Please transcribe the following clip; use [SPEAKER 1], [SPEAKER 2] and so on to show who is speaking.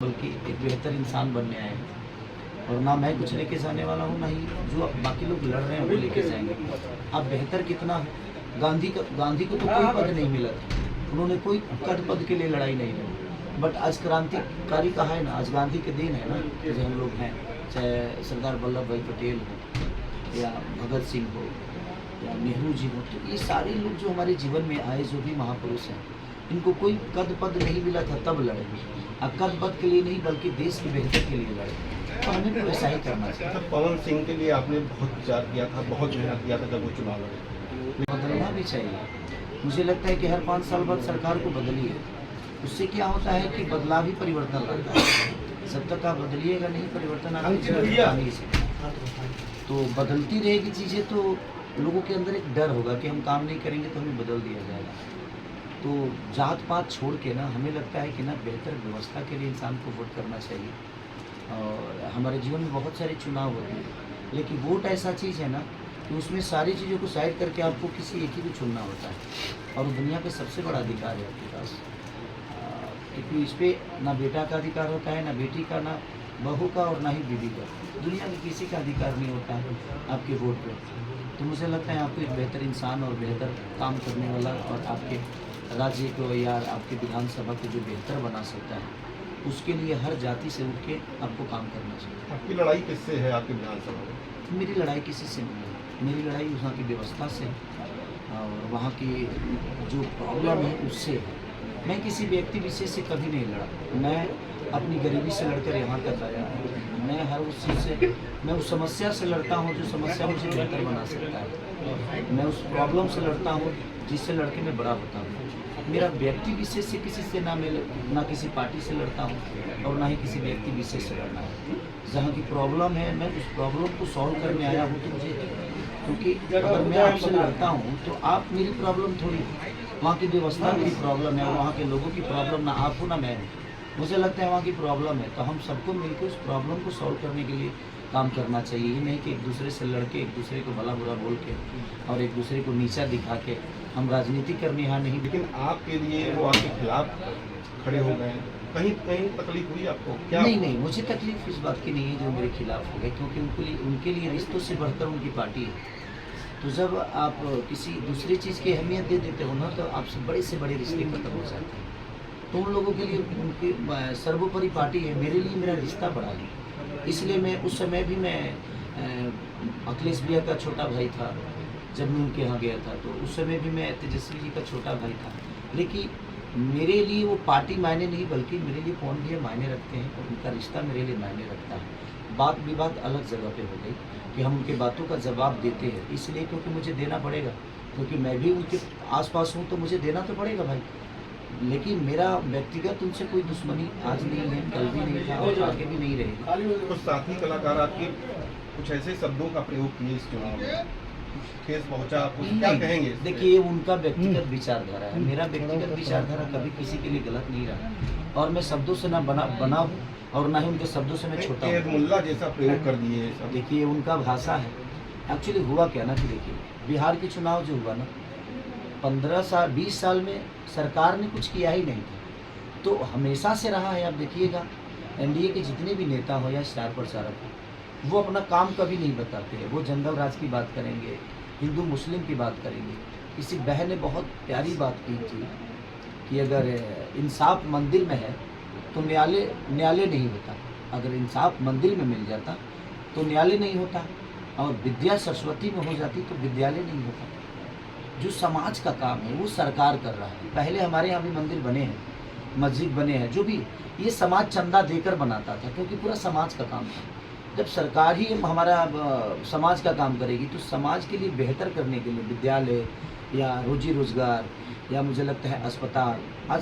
[SPEAKER 1] बल्कि एक बेहतर इंसान बनने आए हैं। और ना मैं कुछ लेके जाने वाला हूँ, ना ही जो बाकी लोग लड़ रहे हैं वो लेके जाएंगे। आप बेहतर कितना हो, गांधी को तो कोई पद नहीं मिला था, उन्होंने कोई पद के लिए लड़ाई नहीं लड़ी। बट आज क्रांतिकारी कहा है ना, आज गांधी के दिन है ना, जैसे हम लोग हैं, चाहे सरदार वल्लभ भाई पटेल हो या भगत सिंह हो या नेहरू जी हो, तो ये सारे लोग जो हमारे जीवन में आए, जो भी महापुरुष हैं, इनको कोई पद नहीं मिला था तब लड़े। अब पद के लिए नहीं, बल्कि देश के बेहतर के लिए लड़े। तो हमें तो ऐसा ही करना चाहिए।
[SPEAKER 2] पवन सिंह के लिए आपने बहुत विचार किया था, बहुत मेहनत किया था जब वो चुनाव लड़े।
[SPEAKER 1] बदलना भी चाहिए। मुझे लगता है कि हर 5 साल बाद सरकार को बदलिए। उससे क्या होता है कि बदलाव ही परिवर्तन लाता है। जब तक आप बदलिएगा नहीं, परिवर्तन आपका नहीं सकता। तो बदलती रहेगी चीज़ें, तो लोगों के अंदर एक डर होगा कि हम काम नहीं करेंगे तो हमें बदल दिया जाएगा। तो जात पात छोड़ के ना, हमें लगता है कि ना बेहतर व्यवस्था के लिए इंसान को वोट करना चाहिए। और हमारे जीवन में बहुत सारे चुनाव होते हैं, लेकिन वोट ऐसा चीज़ है ना कि उसमें सारी चीज़ों को साइड करके आपको किसी एक ही को चुनना होता है। और दुनिया का सबसे बड़ा अधिकार है आपके पास, क्योंकि इस पर ना बेटा का अधिकार होता है, ना बेटी का, ना बहू का, और ना ही बीवी का। दुनिया में किसी का अधिकार नहीं होता है आपके वोट पे। तो मुझे लगता है आपको एक बेहतर इंसान और बेहतर काम करने वाला, और आपके राज्य को या आपके विधानसभा को जो बेहतर बना सकता है, उसके लिए हर जाति से उठ के आपको काम करना चाहिए।
[SPEAKER 2] आपकी लड़ाई किससे है आपकी विधानसभा में?
[SPEAKER 1] मेरी लड़ाई किसी से नहीं है, मेरी लड़ाई वहाँ की व्यवस्था से और वहाँ की जो प्रॉब्लम है उससे है। मैं किसी व्यक्ति विशेष से कभी नहीं लड़ा। मैं अपनी गरीबी से लड़कर यहाँ तक आया हूँ। मैं हर उस चीज़ से, मैं उस समस्या से लड़ता हूँ जो समस्या मुझे बेहतर बना सकता है। मैं उस प्रॉब्लम से लड़ता हूँ जिससे लड़के मैं बड़ा होता हूँ। मेरा व्यक्ति विशेष से किसी से ना किसी पार्टी से लड़ता हूँ और ना ही किसी व्यक्ति विशेष से लड़ना है। जहाँ की प्रॉब्लम है, मैं उस प्रॉब्लम को सॉल्व करने आया हूँ। तो मुझे, क्योंकि अगर मैं आपसे लड़ता हूँ तो आप मेरी प्रॉब्लम थोड़ी, वहाँ की व्यवस्था मेरी प्रॉब्लम है, वहाँ के लोगों की प्रॉब्लम ना आप हो ना मैं हूँ। मुझे लगता है वहाँ की प्रॉब्लम है, तो हम सबको मिलकर उस प्रॉब्लम को सॉल्व करने के लिए काम करना चाहिए। ये नहीं कि एक दूसरे से लड़के, एक दूसरे को भला बुरा बोल के और एक दूसरे को नीचा दिखा के हम राजनीति करने यहाँ नहीं।
[SPEAKER 2] लेकिन आपके लिए वो आपके खिलाफ खड़े हो गए, कहीं कहीं तकलीफ हुई आपको क्या?
[SPEAKER 1] नहीं, मुझे तकलीफ इस बात की नहीं है जो मेरे खिलाफ हो गए, क्योंकि उनके लिए रिश्तों से बढ़कर उनकी पार्टी है। तो जब आप किसी दूसरी चीज़ की अहमियत दे देते हो ना, तो आपसे बड़े से बड़े रिश्ते खत्म हो जाते हैं। तो उन लोगों के लिए उनकी सर्वोपरि पार्टी है, मेरे लिए मेरा रिश्ता बड़ा है। इसलिए मैं उस समय भी, मैं अखिलेश भैया का छोटा भाई था जब मैं उनके यहाँ गया था, तो उस समय भी मैं तेजस्वी जी का छोटा भाई था। लेकिन मेरे लिए वो पार्टी मायने नहीं, बल्कि मेरे लिए पवन भैया मायने रखते हैं और उनका रिश्ता मेरे लिए मायने रखता है। बात विवाद अलग जगह पे हो गई कि हम उनके बातों का जवाब देते हैं, इसलिए क्योंकि मुझे देना पड़ेगा, क्योंकि मैं भी उनके आसपास हूँ, तो मुझे देना तो पड़ेगा भाई। लेकिन मेरा व्यक्तिगत उनसे कोई दुश्मनी आज नहीं है, कल भी नहीं था और आगे भी नहीं रहेगी।
[SPEAKER 2] कुछ साथी कलाकार आपके कुछ ऐसे शब्दों का प्रयोग किए इस चुनाव में, ठेस पहुंचा, आप क्या कहेंगे?
[SPEAKER 1] देखिए, उनका व्यक्तिगत विचारधारा है, मेरा व्यक्तिगत विचारधारा कभी किसी के लिए गलत नहीं रहा, और मैं शब्दों से ना बना हूँ और ना ही उनके शब्दों से मैं छोटा हूँ।
[SPEAKER 2] मुल्ला जैसा प्रयोग कर दिए।
[SPEAKER 1] देखिए, उनका भाषा है। एक्चुअली हुआ क्या ना कि देखिए, बिहार के चुनाव जो हुआ ना, 15 साल 20 साल में सरकार ने कुछ किया ही नहीं था। तो हमेशा से रहा है, आप देखिएगा एनडीए के जितने भी नेता हो या स्टार प्रचारक हो, वो अपना काम कभी नहीं बताते हैं। वो जंगल राज की बात करेंगे, हिंदू मुस्लिम की बात करेंगे। किसी बहन ने बहुत प्यारी बात की थी कि अगर इंसाफ मंदिर में है तो न्यायालय नहीं होता, अगर इंसाफ मंदिर में मिल जाता तो न्यायालय नहीं होता, और विद्या सरस्वती में हो जाती तो विद्यालय नहीं होता। जो समाज का काम है वो सरकार कर रहा है। पहले हमारे यहाँ भी मंदिर बने हैं, मस्जिद बने हैं, जो भी ये समाज चंदा देकर बनाता था, क्योंकि पूरा समाज का काम था। जब सरकार ही हमारा समाज का काम करेगी, तो समाज के लिए बेहतर करने के लिए विद्यालय या रोजी रोजगार या मुझे लगता है अस्पताल, आज